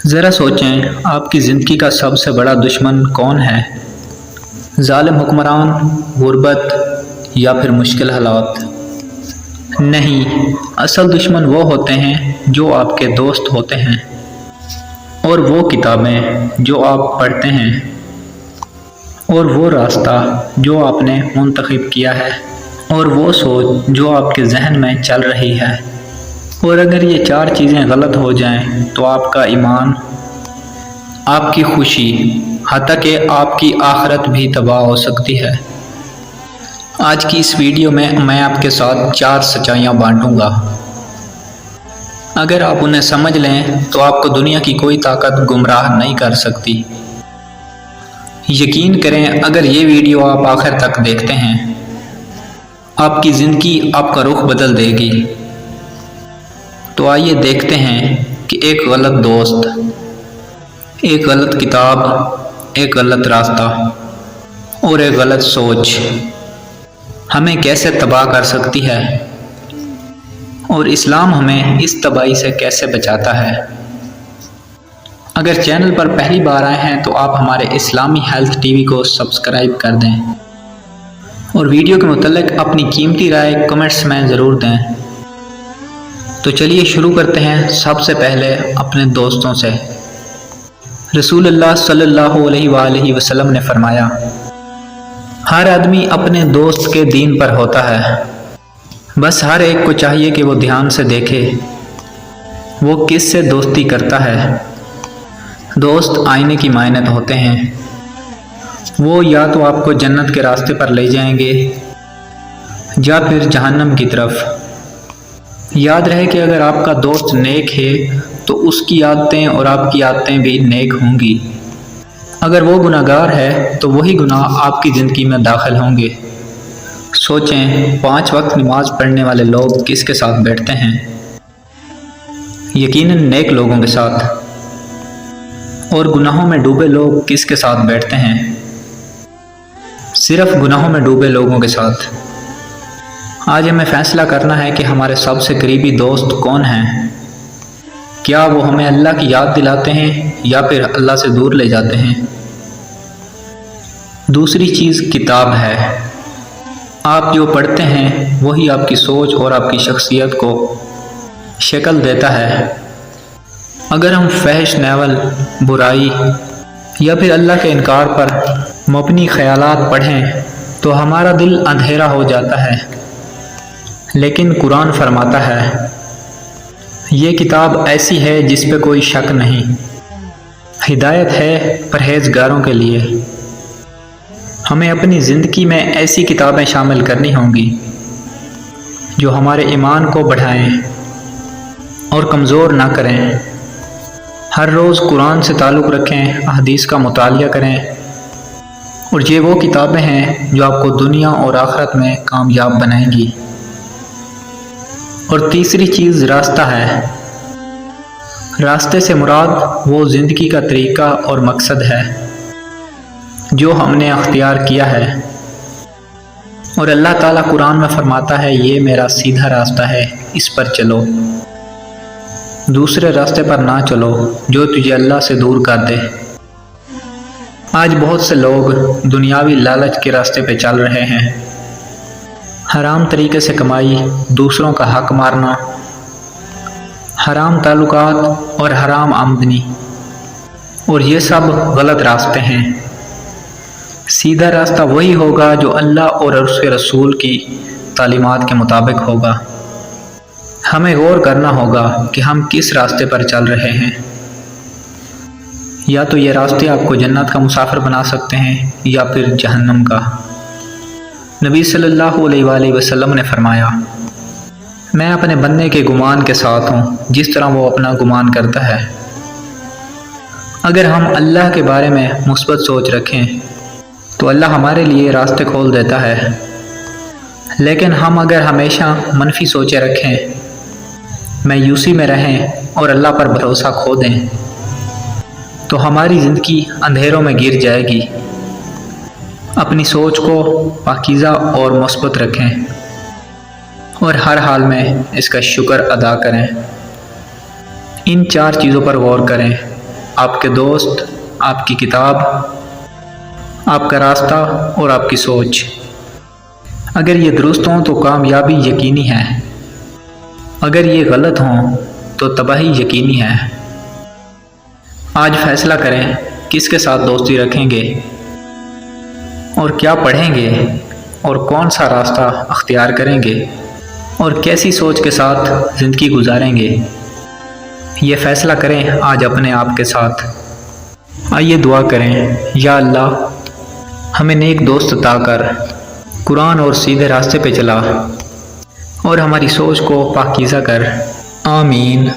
ذرا سوچیں آپ کی زندگی کا سب سے بڑا دشمن کون ہے؟ ظالم حکمران، غربت یا پھر مشکل حالات؟ نہیں، اصل دشمن وہ ہوتے ہیں جو آپ کے دوست ہوتے ہیں، اور وہ کتابیں جو آپ پڑھتے ہیں، اور وہ راستہ جو آپ نے منتخب کیا ہے، اور وہ سوچ جو آپ کے ذہن میں چل رہی ہے۔ اور اگر یہ چار چیزیں غلط ہو جائیں تو آپ کا ایمان، آپ کی خوشی، حتیٰ کہ آپ کی آخرت بھی تباہ ہو سکتی ہے۔ آج کی اس ویڈیو میں آپ کے ساتھ 4 سچائیاں بانٹوں گا۔ اگر آپ انہیں سمجھ لیں تو آپ کو دنیا کی کوئی طاقت گمراہ نہیں کر سکتی۔ یقین کریں، اگر یہ ویڈیو آپ آخر تک دیکھتے ہیں، آپ کی زندگی، آپ کا رخ بدل دے گی۔ تو آئیے دیکھتے ہیں کہ ایک غلط دوست، ایک غلط کتاب، ایک غلط راستہ اور ایک غلط سوچ ہمیں کیسے تباہ کر سکتی ہے، اور اسلام ہمیں اس تباہی سے کیسے بچاتا ہے۔ اگر چینل پر پہلی بار آئے ہیں تو آپ ہمارے اسلامی ہیلتھ ٹی وی کو سبسکرائب کر دیں، اور ویڈیو کے متعلق اپنی قیمتی رائے کمنٹس میں ضرور دیں۔ تو چلیے شروع کرتے ہیں۔ سب سے پہلے اپنے دوستوں سے۔ رسول اللہ صلی اللہ علیہ وآلہ وسلم نے فرمایا، ہر آدمی اپنے دوست کے دین پر ہوتا ہے، بس ہر ایک کو چاہیے کہ وہ دھیان سے دیکھے وہ کس سے دوستی کرتا ہے۔ دوست آئینے کی مانند ہوتے ہیں، وہ یا تو آپ کو جنت کے راستے پر لے جائیں گے یا پھر جہنم کی طرف۔ یاد رہے کہ اگر آپ کا دوست نیک ہے تو اس کی عادتیں اور آپ کی عادتیں بھی نیک ہوں گی۔ اگر وہ گناہگار ہے تو وہی گناہ آپ کی زندگی میں داخل ہوں گے۔ سوچیں، 5 وقت نماز پڑھنے والے لوگ کس کے ساتھ بیٹھتے ہیں؟ یقیناً نیک لوگوں کے ساتھ۔ اور گناہوں میں ڈوبے لوگ کس کے ساتھ بیٹھتے ہیں؟ صرف گناہوں میں ڈوبے لوگوں کے ساتھ۔ آج ہمیں فیصلہ کرنا ہے کہ ہمارے سب سے قریبی دوست کون ہیں۔ کیا وہ ہمیں اللہ کی یاد دلاتے ہیں یا پھر اللہ سے دور لے جاتے ہیں؟ دوسری چیز کتاب ہے۔ آپ جو پڑھتے ہیں وہی آپ کی سوچ اور آپ کی شخصیت کو شکل دیتا ہے۔ اگر ہم فحش ناول، برائی یا پھر اللہ کے انکار پر مبنی خیالات پڑھیں تو ہمارا دل اندھیرا ہو جاتا ہے، لیکن قرآن فرماتا ہے، یہ کتاب ایسی ہے جس پہ کوئی شک نہیں، ہدایت ہے پرہیزگاروں کے لیے۔ ہمیں اپنی زندگی میں ایسی کتابیں شامل کرنی ہوں گی جو ہمارے ایمان کو بڑھائیں اور کمزور نہ کریں۔ ہر روز قرآن سے تعلق رکھیں، احادیث کا مطالعہ کریں، اور یہ وہ کتابیں ہیں جو آپ کو دنیا اور آخرت میں کامیاب بنائیں گی۔ اور تیسری چیز راستہ ہے۔ راستے سے مراد وہ زندگی کا طریقہ اور مقصد ہے جو ہم نے اختیار کیا ہے، اور اللہ تعالیٰ قرآن میں فرماتا ہے، یہ میرا سیدھا راستہ ہے، اس پر چلو، دوسرے راستے پر نہ چلو جو تجھے اللہ سے دور کر دے۔ آج بہت سے لوگ دنیاوی لالچ کے راستے پہ چل رہے ہیں، حرام طریقے سے کمائی، دوسروں کا حق مارنا، حرام تعلقات اور حرام آمدنی، اور یہ سب غلط راستے ہیں۔ سیدھا راستہ وہی ہوگا جو اللہ اور اس کے رسول کی تعلیمات کے مطابق ہوگا۔ ہمیں غور کرنا ہوگا کہ ہم کس راستے پر چل رہے ہیں۔ یا تو یہ راستے آپ کو جنت کا مسافر بنا سکتے ہیں یا پھر جہنم کا۔ نبی صلی اللہ علیہ وآلہ وسلم نے فرمایا، میں اپنے بندے کے گمان کے ساتھ ہوں جس طرح وہ اپنا گمان کرتا ہے۔ اگر ہم اللہ کے بارے میں مثبت سوچ رکھیں تو اللہ ہمارے لیے راستے کھول دیتا ہے، لیکن ہم اگر ہمیشہ منفی سوچیں رکھیں، مایوسی میں رہیں اور اللہ پر بھروسہ کھو دیں تو ہماری زندگی اندھیروں میں گر جائے گی۔ اپنی سوچ کو پاکیزہ اور مثبت رکھیں اور ہر حال میں اس کا شکر ادا کریں۔ ان 4 چیزوں پر غور کریں آپ کے دوست، آپ کی کتاب، آپ کا راستہ اور آپ کی سوچ۔ اگر یہ درست ہوں تو کامیابی یقینی ہے، اگر یہ غلط ہوں تو تباہی یقینی ہے۔ آج فیصلہ کریں کس کے ساتھ دوستی رکھیں گے اور کیا پڑھیں گے اور کون سا راستہ اختیار کریں گے اور کیسی سوچ کے ساتھ زندگی گزاریں گے۔ یہ فیصلہ کریں آج اپنے آپ کے ساتھ۔ آئیے دعا کریں۔ یا اللہ، ہمیں نیک دوست عطا کر، قرآن اور سیدھے راستے پہ چلا اور ہماری سوچ کو پاکیزہ کر۔ آمین۔